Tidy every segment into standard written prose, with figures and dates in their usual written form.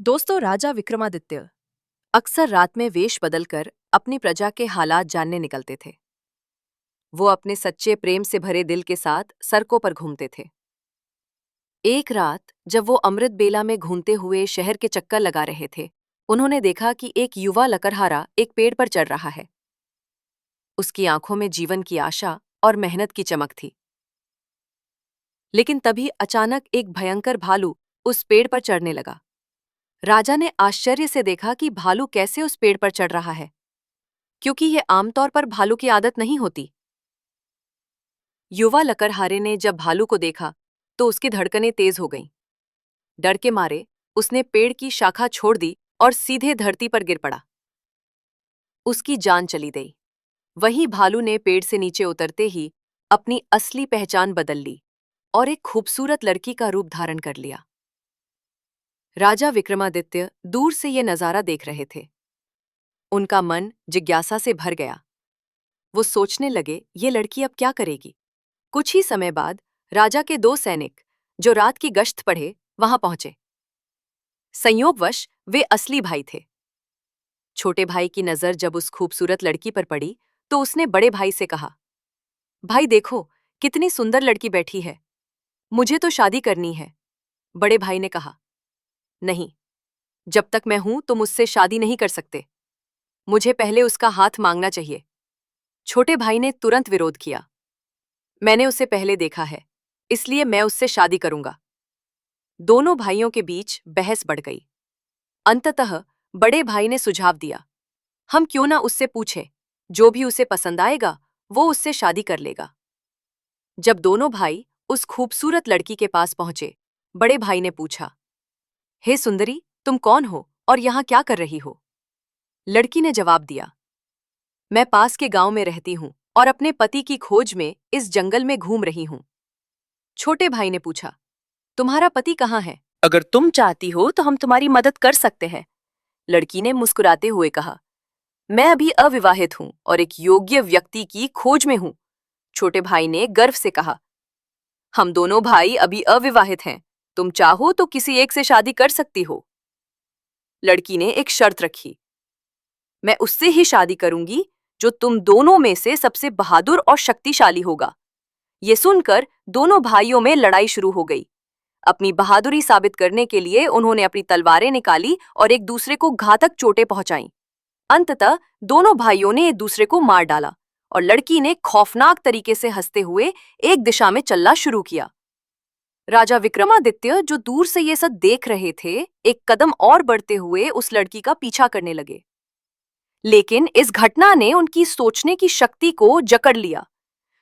दोस्तों, राजा विक्रमादित्य अक्सर रात में वेश बदलकर अपनी प्रजा के हालात जानने निकलते थे। वो अपने सच्चे प्रेम से भरे दिल के साथ सड़कों पर घूमते थे। एक रात जब वो अमृत बेला में घूमते हुए शहर के चक्कर लगा रहे थे, उन्होंने देखा कि एक युवा लकड़हारा एक पेड़ पर चढ़ रहा है। उसकी आंखों में जीवन की आशा और मेहनत की चमक थी। लेकिन तभी अचानक एक भयंकर भालू उस पेड़ पर चढ़ने लगा। राजा ने आश्चर्य से देखा कि भालू कैसे उस पेड़ पर चढ़ रहा है, क्योंकि ये आमतौर पर भालू की आदत नहीं होती। युवा लकड़हारे ने जब भालू को देखा तो उसकी धड़कनें तेज हो गईं। डर के मारे उसने पेड़ की शाखा छोड़ दी और सीधे धरती पर गिर पड़ा। उसकी जान चली गई। वहीं भालू ने पेड़ से नीचे उतरते ही अपनी असली पहचान बदल ली और एक खूबसूरत लड़की का रूप धारण कर लिया। राजा विक्रमादित्य दूर से ये नजारा देख रहे थे। उनका मन जिज्ञासा से भर गया। वो सोचने लगे, ये लड़की अब क्या करेगी। कुछ ही समय बाद राजा के दो सैनिक, जो रात की गश्त पढ़े, वहां पहुंचे। संयोगवश वे असली भाई थे। छोटे भाई की नजर जब उस खूबसूरत लड़की पर पड़ी तो उसने बड़े भाई से कहा, भाई देखो, कितनी सुंदर लड़की बैठी है, मुझे तो शादी करनी है। बड़े भाई ने कहा, नहीं, जब तक मैं हूं तो मुझसे शादी नहीं कर सकते। मुझे पहले उसका हाथ मांगना चाहिए। छोटे भाई ने तुरंत विरोध किया, मैंने उसे पहले देखा है, इसलिए मैं उससे शादी करूंगा। दोनों भाइयों के बीच बहस बढ़ गई। अंततः बड़े भाई ने सुझाव दिया, हम क्यों ना उससे पूछें, जो भी उसे पसंद आएगा वो उससे शादी कर लेगा। जब दोनों भाई उस खूबसूरत लड़की के पास पहुंचे, बड़े भाई ने पूछा, हे सुंदरी, तुम कौन हो और यहाँ क्या कर रही हो। लड़की ने जवाब दिया, मैं पास के गांव में रहती हूँ और अपने पति की खोज में इस जंगल में घूम रही हूँ। छोटे भाई ने पूछा, तुम्हारा पति कहाँ है? अगर तुम चाहती हो तो हम तुम्हारी मदद कर सकते हैं। लड़की ने मुस्कुराते हुए कहा, मैं अभी अविवाहित हूँ और एक योग्य व्यक्ति की खोज में हूँ। छोटे भाई ने गर्व से कहा, हम दोनों भाई अभी अविवाहित हैं, तुम चाहो तो किसी एक से शादी कर सकती हो। लड़की ने एक शर्त रखी, मैं उससे ही शादी करूंगी जो तुम दोनों में से सबसे बहादुर और शक्तिशाली होगा। ये सुनकर दोनों भाइयों में लड़ाई शुरू हो गई। अपनी बहादुरी साबित करने के लिए उन्होंने अपनी तलवारें निकाली और एक दूसरे को घातक चोटें पहुंचाईं। अंततः दोनों भाइयों ने एक दूसरे को मार डाला और लड़की ने खौफनाक तरीके से हंसते हुए एक दिशा में चलना शुरू किया। राजा विक्रमादित्य, जो दूर से ये सब देख रहे थे, एक कदम और बढ़ते हुए उस लड़की का पीछा करने लगे। लेकिन इस घटना ने उनकी सोचने की शक्ति को जकड़ लिया।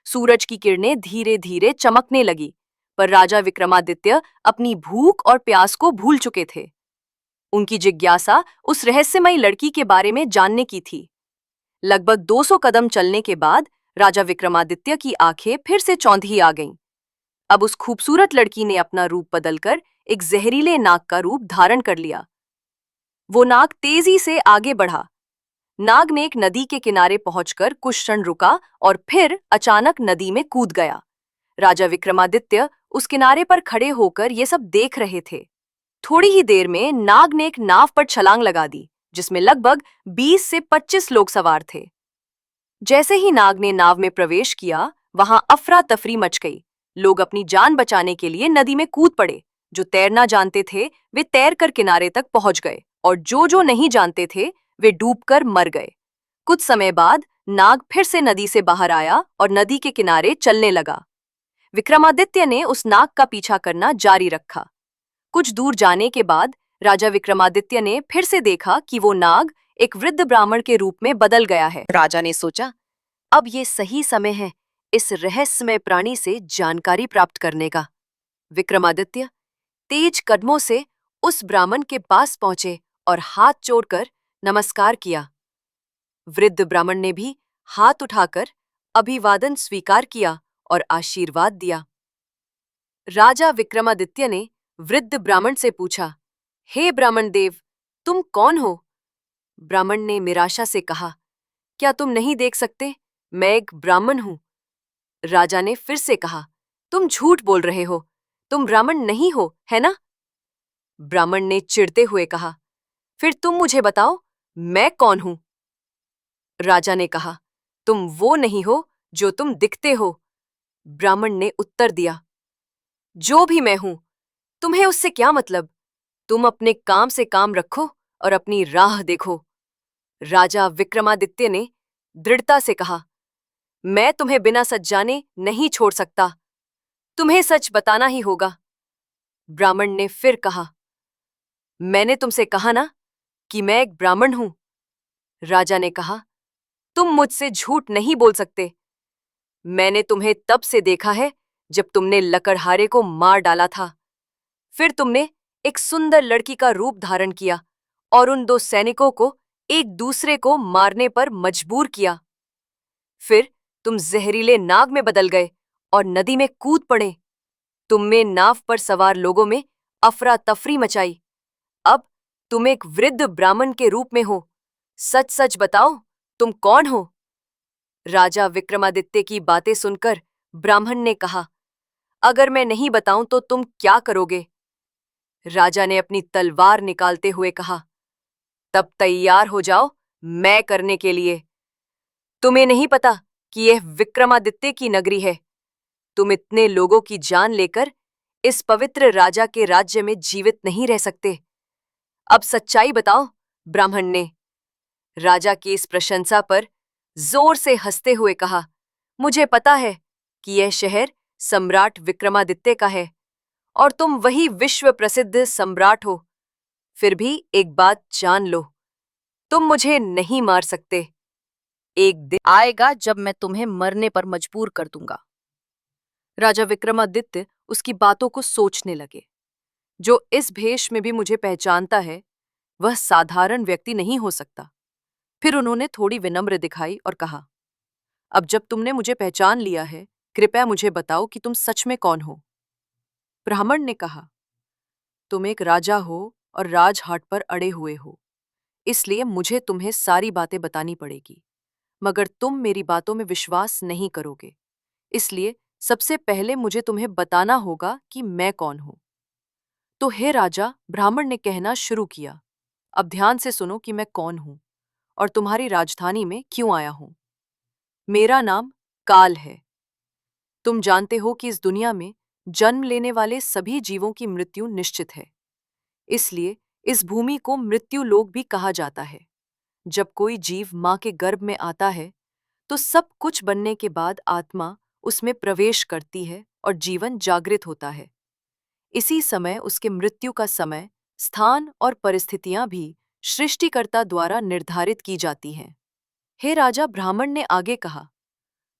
सूरज की किरणें धीरे धीरे चमकने लगी, पर राजा विक्रमादित्य अपनी भूख और प्यास को भूल चुके थे। उनकी जिज्ञासा उस रहस्यमयी लड़की के बारे में जानने की थी। लगभग 200 कदम चलने के बाद राजा विक्रमादित्य की आंखें फिर से चौंधी आ गईं। अब उस खूबसूरत लड़की ने अपना रूप बदलकर एक जहरीले नाग का रूप धारण कर लिया। वो नाग तेजी से आगे बढ़ा। नाग ने एक नदी के किनारे पहुंचकर कुछ क्षण रुका और फिर अचानक नदी में कूद गया। राजा विक्रमादित्य उस किनारे पर खड़े होकर ये सब देख रहे थे। थोड़ी ही देर में नाग ने एक नाव पर छलांग लगा दी, जिसमें लगभग 20 से 25 लोग सवार थे। जैसे ही नाग ने नाव में प्रवेश किया, वहां अफरा तफरी मच गई। लोग अपनी जान बचाने के लिए नदी में कूद पड़े। जो तैरना जानते थे वे तैरकर किनारे तक पहुंच गए और जो नहीं जानते थे वे डूबकर मर गए। कुछ समय बाद नाग फिर से नदी से बाहर आया और नदी के किनारे चलने लगा। विक्रमादित्य ने उस नाग का पीछा करना जारी रखा। कुछ दूर जाने के बाद राजा विक्रमादित्य ने फिर से देखा कि वो नाग एक वृद्ध ब्राह्मण के रूप में बदल गया है। राजा ने सोचा, अब ये सही समय है इस रहस्यमय प्राणी से जानकारी प्राप्त करने का। विक्रमादित्य तेज कदमों से उस ब्राह्मण के पास पहुंचे और हाथ जोड़कर नमस्कार किया। वृद्ध ब्राह्मण ने भी हाथ उठाकर अभिवादन स्वीकार किया और आशीर्वाद दिया। राजा विक्रमादित्य ने वृद्ध ब्राह्मण से पूछा, हे ब्राह्मण देव, तुम कौन हो? ब्राह्मण ने निराशा से कहा, क्या तुम नहीं देख सकते, मैं एक ब्राह्मण हूं। राजा ने फिर से कहा, तुम झूठ बोल रहे हो, तुम ब्राह्मण नहीं हो, है ना? ब्राह्मण ने चिढ़ते हुए कहा, फिर तुम मुझे बताओ, मैं कौन हूं? राजा ने कहा, तुम वो नहीं हो जो तुम दिखते हो। ब्राह्मण ने उत्तर दिया, जो भी मैं हूं, तुम्हें उससे क्या मतलब? तुम अपने काम से काम रखो और अपनी राह देखो। राजा विक्रमादित्य ने दृढ़ता से कहा, मैं तुम्हें बिना सच जाने नहीं छोड़ सकता। तुम्हें सच बताना ही होगा। ब्राह्मण ने फिर कहा, मैंने तुमसे कहा ना कि मैं एक ब्राह्मण हूं। राजा ने कहा, तुम मुझसे झूठ नहीं बोल सकते। मैंने तुम्हें तब से देखा है जब तुमने लकड़हारे को मार डाला था। फिर तुमने एक सुंदर लड़की का रूप धारण किया और उन दो सैनिकों को एक दूसरे को मारने पर मजबूर किया। फिर तुम जहरीले नाग में बदल गए और नदी में कूद पड़े। तुमने नाव पर सवार लोगों में अफरा तफरी मचाई। अब तुम एक वृद्ध ब्राह्मण के रूप में हो। सच सच बताओ, तुम कौन हो? राजा विक्रमादित्य की बातें सुनकर ब्राह्मण ने कहा, अगर मैं नहीं बताऊं तो तुम क्या करोगे? राजा ने अपनी तलवार निकालते हुए कहा, तब तैयार हो जाओ मैं करने के लिए। तुम्हें नहीं पता कि यह विक्रमादित्य की नगरी है। तुम इतने लोगों की जान लेकर इस पवित्र राजा के राज्य में जीवित नहीं रह सकते। अब सच्चाई बताओ। ब्राह्मण ने राजा की इस प्रशंसा पर जोर से हंसते हुए कहा, मुझे पता है कि यह शहर सम्राट विक्रमादित्य का है और तुम वही विश्व प्रसिद्ध सम्राट हो। फिर भी एक बात जान लो, तुम मुझे नहीं मार सकते। एक दिन आएगा जब मैं तुम्हें मरने पर मजबूर कर दूंगा। राजा विक्रमादित्य उसकी बातों को सोचने लगे। जो इस भेष में भी मुझे पहचानता है, वह साधारण व्यक्ति नहीं हो सकता। फिर उन्होंने थोड़ी विनम्र दिखाई और कहा, अब जब तुमने मुझे पहचान लिया है, कृपया मुझे बताओ कि तुम सच में कौन हो? ब्राह्मण ने कहा, तुम एक राजा हो और राजहाट पर अड़े हुए हो, इसलिए मुझे तुम्हें सारी बातें बतानी पड़ेगी। मगर तुम मेरी बातों में विश्वास नहीं करोगे, इसलिए सबसे पहले मुझे तुम्हें बताना होगा कि मैं कौन हूं। तो हे राजा, ब्राह्मण ने कहना शुरू किया, अब ध्यान से सुनो कि मैं कौन हूं और तुम्हारी राजधानी में क्यों आया हूं। मेरा नाम काल है। तुम जानते हो कि इस दुनिया में जन्म लेने वाले सभी जीवों की मृत्यु निश्चित है। इसलिए इस भूमि को मृत्यु लोक भी कहा जाता है। जब कोई जीव मां के गर्भ में आता है, तो सब कुछ बनने के बाद आत्मा उसमें प्रवेश करती है और जीवन जागृत होता है। इसी समय उसके मृत्यु का समय, स्थान और परिस्थितियां भी सृष्टिकर्ता द्वारा निर्धारित की जाती हैं। हे राजा, ब्राह्मण ने आगे कहा,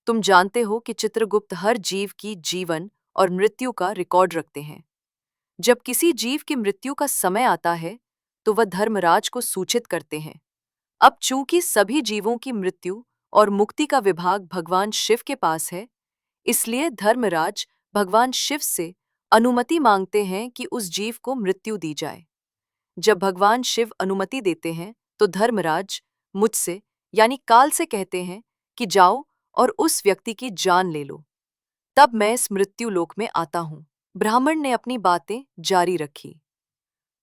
तुम जानते हो कि चित्रगुप्त हर जीव की जीवन और मृत्यु का रिकॉर्ड रखते हैं। जब किसी जीव की मृत्यु का समय आता है, तो वह धर्मराज को सूचित करते हैं। अब चूंकि सभी जीवों की मृत्यु और मुक्ति का विभाग भगवान शिव के पास है, इसलिए धर्मराज भगवान शिव से अनुमति मांगते हैं कि उस जीव को मृत्यु दी जाए। जब भगवान शिव अनुमति देते हैं, तो धर्मराज मुझसे यानी काल से कहते हैं कि जाओ और उस व्यक्ति की जान ले लो। तब मैं इस मृत्यु लोक में आता हूँ। ब्राह्मण ने अपनी बातें जारी रखी।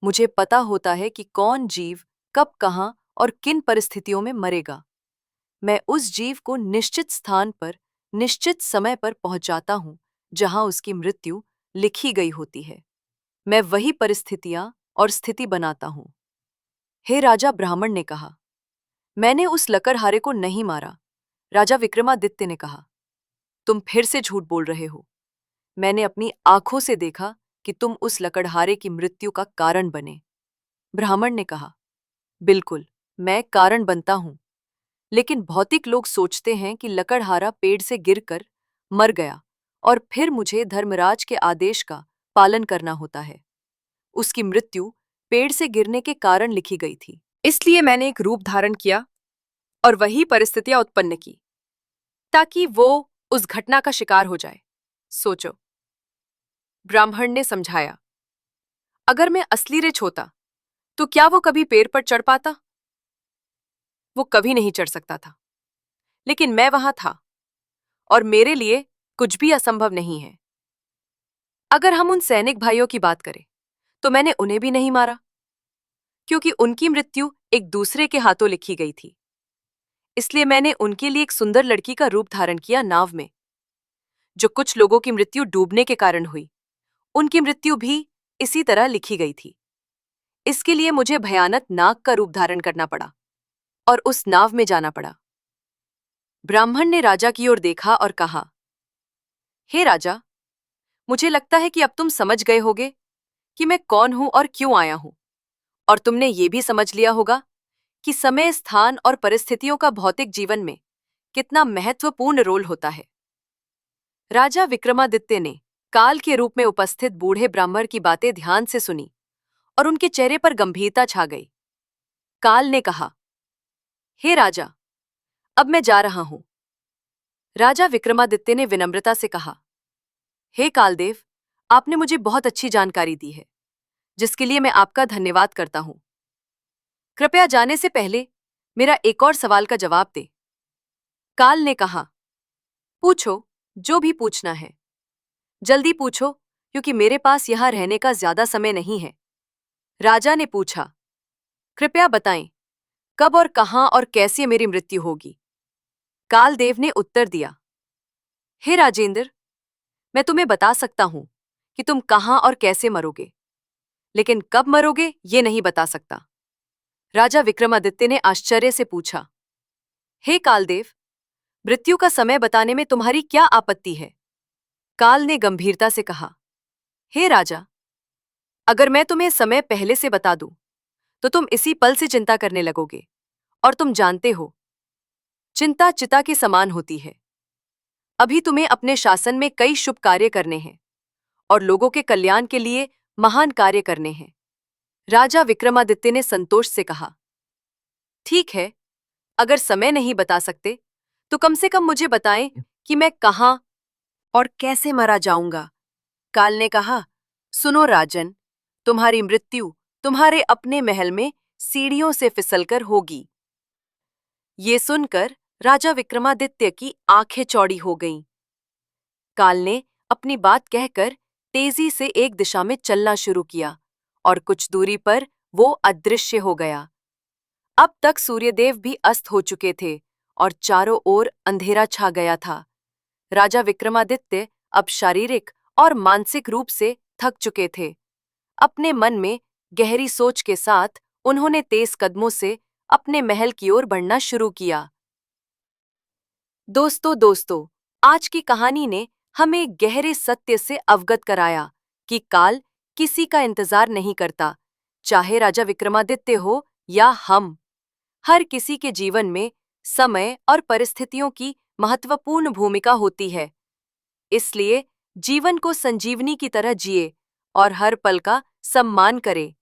मुझे पता होता है कि कौन जीव कब, कहाँ और किन परिस्थितियों में मरेगा। मैं उस जीव को निश्चित स्थान पर निश्चित समय पर पहुंचाता हूं जहां उसकी मृत्यु लिखी गई होती है। मैं वही परिस्थितियां और स्थिति बनाता हूं। हे राजा, ब्राह्मण ने कहा, मैंने उस लकड़हारे को नहीं मारा। राजा विक्रमादित्य ने कहा, तुम फिर से झूठ बोल रहे हो। मैंने अपनी आंखों से देखा कि तुम उस लकड़हारे की मृत्यु का कारण बने। ब्राह्मण ने कहा, बिल्कुल, मैं कारण बनता हूं, लेकिन भौतिक लोग सोचते हैं कि लकड़हारा पेड़ से गिरकर मर गया और फिर मुझे धर्मराज के आदेश का पालन करना होता है। उसकी मृत्यु पेड़ से गिरने के कारण लिखी गई थी, इसलिए मैंने एक रूप धारण किया और वही परिस्थितियां उत्पन्न की ताकि वो उस घटना का शिकार हो जाए। सोचो। ब्राह्मण ने समझाया, अगर मैं असली रिच होता तो क्या वो कभी पेड़ पर चढ़ पाता? वो कभी नहीं चढ़ सकता था। लेकिन मैं वहां था और मेरे लिए कुछ भी असंभव नहीं है। अगर हम उन सैनिक भाइयों की बात करें, तो मैंने उन्हें भी नहीं मारा, क्योंकि उनकी मृत्यु एक दूसरे के हाथों लिखी गई थी। इसलिए मैंने उनके लिए एक सुंदर लड़की का रूप धारण किया नाव में। जो कुछ लोगों की मृत्यु डूबने के कारण हुई, उनकी मृत्यु भी इसी तरह लिखी गई थी। इसके लिए मुझे भयानक नाग का रूप धारण करना पड़ा और उस नाव में जाना पड़ा। ब्राह्मण ने राजा की ओर देखा और कहा, हे राजा, मुझे लगता है कि अब तुम समझ गए होगे कि मैं कौन हूं और क्यों आया हूं, और तुमने ये भी समझ लिया होगा कि समय, स्थान और परिस्थितियों का भौतिक जीवन में कितना महत्वपूर्ण रोल होता है। राजा विक्रमादित्य ने काल के रूप में उपस्थित बूढ़े ब्राह्मण की बातें ध्यान से सुनी और उनके चेहरे पर गंभीरता छा गई। काल ने कहा, हे राजा, अब मैं जा रहा हूं। राजा विक्रमादित्य ने विनम्रता से कहा, हे कालदेव, आपने मुझे बहुत अच्छी जानकारी दी है, जिसके लिए मैं आपका धन्यवाद करता हूं। कृपया जाने से पहले मेरा एक और सवाल का जवाब दे। काल ने कहा, पूछो, जो भी पूछना है। जल्दी पूछो, क्योंकि मेरे पास यहां रहने का ज्यादा समय नहीं है। राजा ने पूछा, कृपया बताएं, कब और कहां और कैसे मेरी मृत्यु होगी? कालदेव ने उत्तर दिया, हे राजेंद्र, मैं तुम्हें बता सकता हूं कि तुम कहां और कैसे मरोगे, लेकिन कब मरोगे ये नहीं बता सकता। राजा विक्रमादित्य ने आश्चर्य से पूछा, हे कालदेव, मृत्यु का समय बताने में तुम्हारी क्या आपत्ति है? काल ने गंभीरता से कहा, हे राजा, अगर मैं तुम्हें समय पहले से बता दूं, तो तुम इसी पल से चिंता करने लगोगे, और तुम जानते हो, चिंता चिता के समान होती है। अभी तुम्हें अपने शासन में कई शुभ कार्य करने हैं और लोगों के कल्याण के लिए महान कार्य करने हैं। राजा विक्रमादित्य ने संतोष से कहा, ठीक है, अगर समय नहीं बता सकते तो कम से कम मुझे बताएं कि मैं कहां और कैसे मारा जाऊंगा। काल ने कहा, सुनो राजन, तुम्हारी मृत्यु तुम्हारे अपने महल में सीढ़ियों से फिसलकर होगी। ये सुनकर राजा विक्रमादित्य की आंखें चौड़ी हो गईं। काल ने अपनी बात कहकर तेजी से एक दिशा में चलना शुरू किया और कुछ दूरी पर वो अदृश्य हो गया। अब तक सूर्यदेव भी अस्त हो चुके थे और चारों ओर अंधेरा छा गया था। राजा विक्रमादित्य अब शारीरिक और मानसिक रूप से थक चुके थे। अपने मन में गहरी सोच के साथ उन्होंने तेज कदमों से अपने महल की ओर बढ़ना शुरू किया। दोस्तों, आज की कहानी ने हमें गहरे सत्य से अवगत कराया कि काल किसी का इंतजार नहीं करता, चाहे राजा विक्रमादित्य हो या हम। हर किसी के जीवन में समय और परिस्थितियों की महत्वपूर्ण भूमिका होती है। इसलिए जीवन को संजीवनी की तरह जिए और हर पल का सम्मान करें।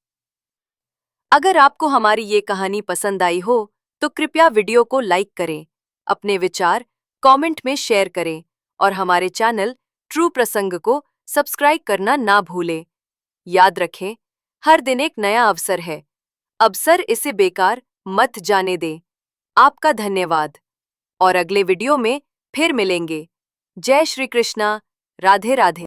अगर आपको हमारी ये कहानी पसंद आई हो तो कृपया वीडियो को लाइक करें, अपने विचार कमेंट में शेयर करें और हमारे चैनल ट्रू प्रसंग को सब्सक्राइब करना ना भूलें। याद रखें, हर दिन एक नया अवसर है, अवसर इसे बेकार मत जाने दें। आपका धन्यवाद और अगले वीडियो में फिर मिलेंगे। जय श्री कृष्णा, राधे राधे।